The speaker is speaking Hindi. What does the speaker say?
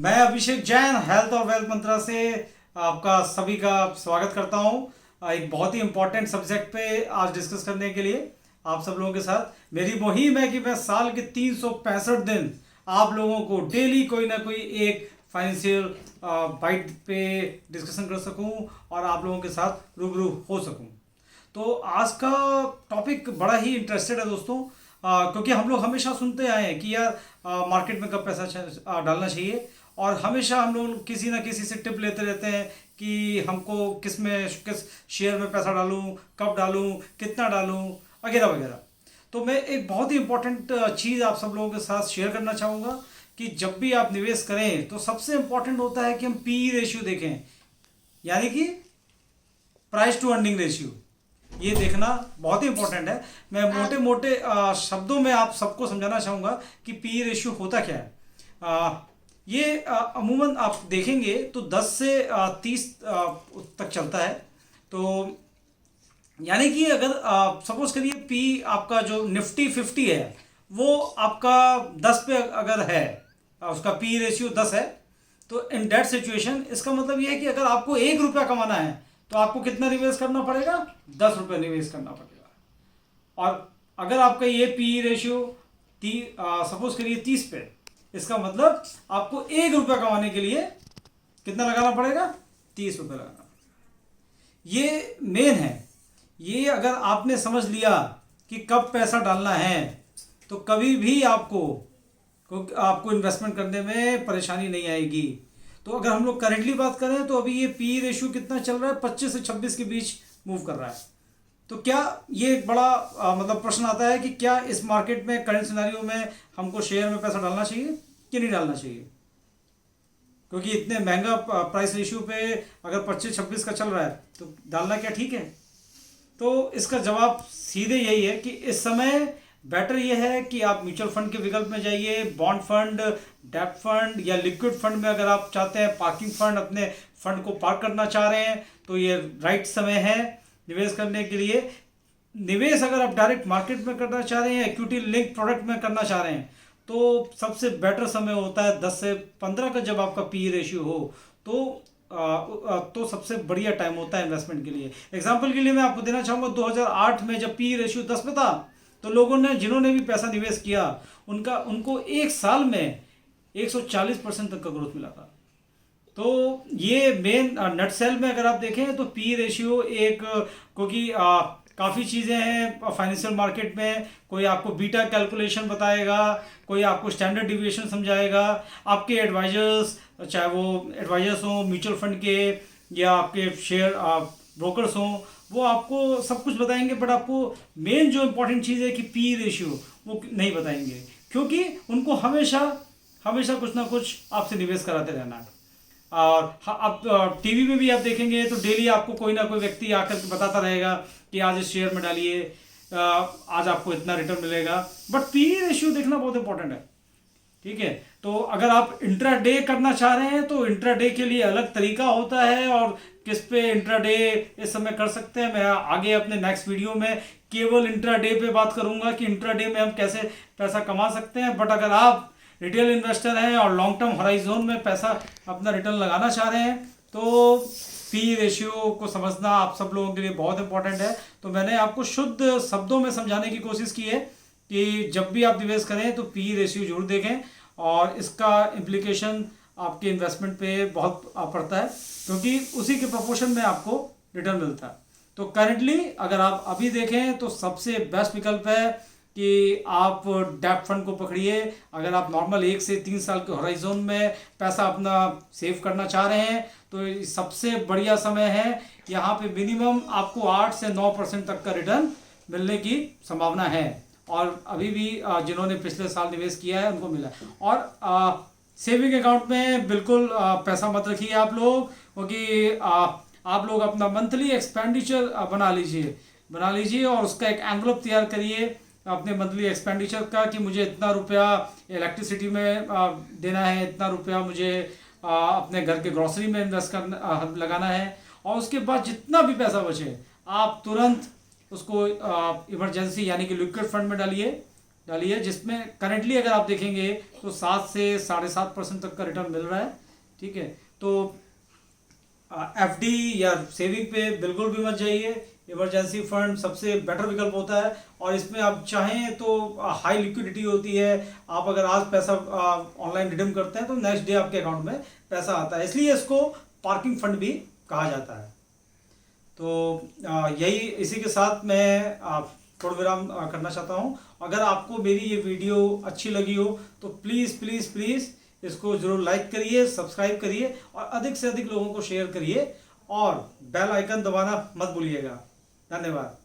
मैं अभिषेक जैन हेल्थ और वेल्थ मंत्रा से आपका सभी का स्वागत करता हूं। एक बहुत ही इंपॉर्टेंट सब्जेक्ट पे आज डिस्कस करने के लिए आप सब लोगों के साथ मेरी मुहिम है कि मैं साल के 365 दिन आप लोगों को डेली कोई ना कोई एक फाइनेंशियल बाइट पे डिस्कशन कर सकूं और आप लोगों के साथ रूबरू हो सकूं। तो आज का टॉपिक बड़ा ही इंटरेस्टेड है दोस्तों। क्योंकि हम लोग हमेशा सुनते आए हैं कि यार मार्केट में कब पैसा डालना चाहिए, और हमेशा हम लोग किसी ना किसी से टिप लेते रहते हैं कि हमको किस शेयर में पैसा डालूं, कब डालूं, कितना डालूं, वगैरह वगैरह। तो मैं एक बहुत ही इंपॉर्टेंट चीज़ आप सब लोगों के साथ शेयर करना चाहूँगा कि जब भी आप निवेश करें तो सबसे इंपॉर्टेंट होता है कि हम पी रेशियो देखें, यानी कि प्राइस टू अर्निंग रेशियो। ये देखना बहुत ही इंपॉर्टेंट है। मैं मोटे मोटे शब्दों में आप सबको समझाना चाहूँगा कि पी रेशियो होता क्या है। ये अमूमन आप देखेंगे तो 10 से 30 तक चलता है। तो यानी कि अगर सपोज करिए पी आपका जो निफ्टी 50 है वो आपका 10 पे अगर है, उसका पी रेशियो 10 है, तो इन दैट सिचुएशन इसका मतलब ये है कि अगर आपको 1 रुपया कमाना है तो आपको कितना निवेश करना पड़ेगा? 10 रुपये निवेश करना पड़ेगा। और अगर आपका ये पी रेशियो सपोज करिए 30 पे, इसका मतलब आपको 1 रुपया कमाने के लिए कितना लगाना पड़ेगा? 30 रुपये लगाना। ये मेन है। ये अगर आपने समझ लिया कि कब पैसा डालना है तो कभी भी आपको इन्वेस्टमेंट करने में परेशानी नहीं आएगी। तो अगर हम लोग करेंटली बात करें तो अभी ये पी रेशियो कितना चल रहा है? 25 से 26 के बीच मूव कर रहा है। तो क्या ये एक बड़ा मतलब प्रश्न आता है कि क्या इस मार्केट में करंट सिनेरियो में हमको शेयर में पैसा डालना चाहिए कि नहीं डालना चाहिए? क्योंकि इतने महंगा प्राइस रेशियो पे अगर 25-26 का चल रहा है तो डालना क्या ठीक है? तो इसका जवाब सीधे यही है कि इस समय बेटर ये है कि आप म्यूचुअल फंड के विकल्प में जाइए, बॉन्ड फंड, डेब्ट फंड या लिक्विड फंड में अगर आप चाहते हैं पार्किंग फंड, अपने फंड को पार्क करना चाह रहे हैं तो ये राइट समय है निवेश करने के लिए। निवेश अगर आप डायरेक्ट मार्केट में करना चाह रहे हैं, इक्विटी लिंक प्रोडक्ट में करना चाह रहे हैं, तो सबसे बेटर समय होता है 10 से 15 का, जब आपका पी रेशियो हो तो सबसे बढ़िया टाइम होता है इन्वेस्टमेंट के लिए। एग्जांपल के लिए मैं आपको देना चाहूँगा 2008 में जब पी रेशियो 10 पे था तो लोगों ने, जिन्होंने भी पैसा निवेश किया, उनको एक साल में 140% तक का ग्रोथ मिला था। तो ये मेन नट सेल में अगर आप देखें तो पी रेशियो एक, क्योंकि काफ़ी चीज़ें हैं फाइनेंशियल मार्केट में। कोई आपको बीटा कैलकुलेशन बताएगा, कोई आपको स्टैंडर्ड डिविएशन समझाएगा, आपके एडवाइजर्स, चाहे वो एडवाइजर्स हों म्यूचुअल फंड के या आपके शेयर ब्रोकर्स हों, वो आपको सब कुछ बताएंगे, बट आपको मेन जो इंपॉर्टेंट चीज़ है कि पी रेशियो वो नहीं बताएंगे, क्योंकि उनको हमेशा हमेशा कुछ ना कुछ आपसे निवेश कराते रहना है। और अब टीवी में भी आप देखेंगे तो डेली आपको कोई ना कोई व्यक्ति आकर के बताता रहेगा कि आज इस शेयर में डालिए, आज आपको इतना रिटर्न मिलेगा। बट पी रेशियो देखना बहुत इंपॉर्टेंट है, ठीक है? तो अगर आप इंट्रा डे करना चाह रहे हैं तो इंट्रा डे के लिए अलग तरीका होता है, और किस पे इंट्रा डे इस समय कर सकते हैं मैं आगे अपने नेक्स्ट वीडियो में केवल इंट्रा डे पे बात करूंगा कि इंट्रा डे में हम कैसे पैसा कमा सकते हैं। बट अगर आप रिटेल इन्वेस्टर हैं और लॉन्ग टर्म हॉराइजन में पैसा अपना रिटर्न लगाना चाह रहे हैं तो पी रेशियो को समझना आप सब लोगों के लिए बहुत इंपॉर्टेंट है। तो मैंने आपको शुद्ध शब्दों में समझाने की कोशिश की है कि जब भी आप निवेश करें तो पी रेशियो जरूर देखें, और इसका इम्प्लीकेशन आपके इन्वेस्टमेंट पे बहुत पड़ता है, क्योंकि उसी के प्रोपोर्शन में आपको रिटर्न मिलता है। तो करेंटली अगर आप अभी देखें तो सबसे बेस्ट विकल्प है कि आप डेब्ट फंड को पकड़िए। अगर आप नॉर्मल 1 से 3 साल के हॉराइजन में पैसा अपना सेव करना चाह रहे हैं तो सबसे बढ़िया समय है। यहाँ पे मिनिमम आपको 8 से 9% तक का रिटर्न मिलने की संभावना है, और अभी भी जिन्होंने पिछले साल निवेश किया है उनको मिला है। और सेविंग अकाउंट में बिल्कुल पैसा मत रखिए आप लोग, क्योंकि आप लोग अपना मंथली एक्सपेंडिचर बना लीजिए और उसका एक एनवलप तैयार करिए अपने मंथली एक्सपेंडिचर का कि मुझे इतना रुपया इलेक्ट्रिसिटी में देना है, इतना रुपया मुझे अपने घर के ग्रॉसरी में इन्वेस्ट करना लगाना है, और उसके बाद जितना भी पैसा बचे आप तुरंत उसको इमरजेंसी यानी कि लिक्विड फंड में डालिए, डाली है, जिसमें करेंटली अगर आप देखेंगे तो 7 से 7.5% तक का रिटर्न मिल रहा है। ठीक है, तो एफडी या सेविंग पे बिल्कुल भी मत जाइए। इमरजेंसी फंड सबसे बेटर विकल्प होता है, और इसमें आप चाहें तो हाई लिक्विडिटी होती है। आप अगर आज पैसा ऑनलाइन रिडीम करते हैं तो नेक्स्ट डे आपके अकाउंट में पैसा आता है, इसलिए इसको पार्किंग फंड भी कहा जाता है। तो यही इसी के साथ मैं थोड़ा विराम करना चाहता हूँ। अगर आपको मेरी ये वीडियो अच्छी लगी हो तो प्लीज़ प्लीज़ प्लीज़ इसको ज़रूर लाइक करिए, सब्सक्राइब करिए और अधिक से अधिक लोगों को शेयर करिए, और बेल आइकन दबाना मत भूलिएगा। धन्यवाद।